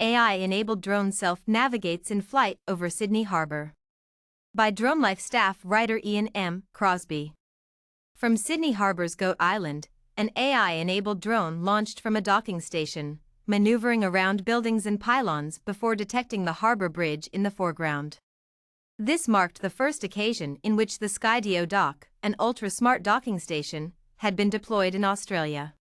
AI-enabled drone self-navigates in flight over Sydney Harbour. By DroneLife staff writer Ian M. Crosby. From Sydney Harbour's Goat Island, an AI-enabled drone launched from a docking station, maneuvering around buildings and pylons before detecting the Harbour Bridge in the foreground. This marked the first occasion in which the Skydio Dock, an ultra-smart docking station, had been deployed in Australia.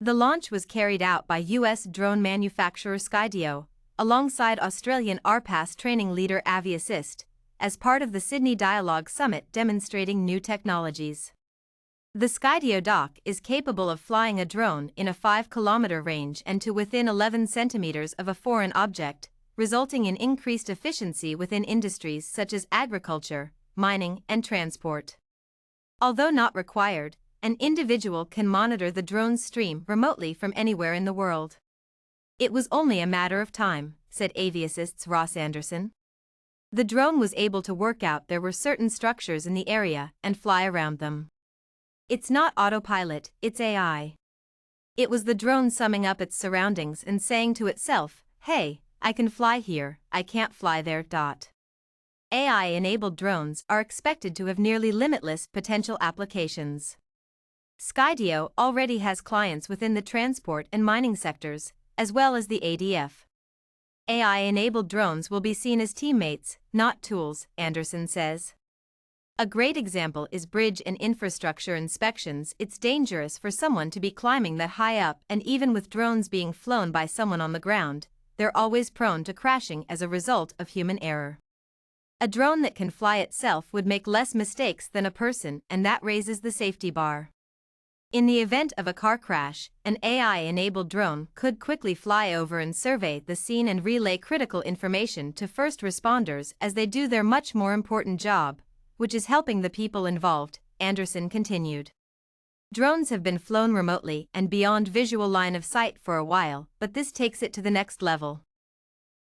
The launch was carried out by US drone manufacturer Skydio, alongside Australian RPAS training leader Aviassist, as part of the Sydney Dialogue Summit demonstrating new technologies. The Skydio Dock is capable of flying a drone in a 5-kilometer range and to within 11 centimeters of a foreign object, resulting in increased efficiency within industries such as agriculture, mining, and transport. Although not required, an individual can monitor the drone's stream remotely from anywhere in the world. It was only a matter of time, said Aviassist's Ross Anderson. The drone was able to work out there were certain structures in the area and fly around them. It's not autopilot, it's AI. It was the drone summing up its surroundings and saying to itself, hey, I can fly here, I can't fly there. AI-enabled drones are expected to have nearly limitless potential applications. Skydio already has clients within the transport and mining sectors, as well as the ADF. AI-enabled drones will be seen as teammates, not tools, Anderson says. A great example is bridge and infrastructure inspections. It's dangerous for someone to be climbing that high up, and even with drones being flown by someone on the ground, they're always prone to crashing as a result of human error. A drone that can fly itself would make less mistakes than a person, and that raises the safety bar. In the event of a car crash, an AI-enabled drone could quickly fly over and survey the scene and relay critical information to first responders as they do their much more important job, which is helping the people involved, Anderson continued. Drones have been flown remotely and beyond visual line of sight for a while, but this takes it to the next level.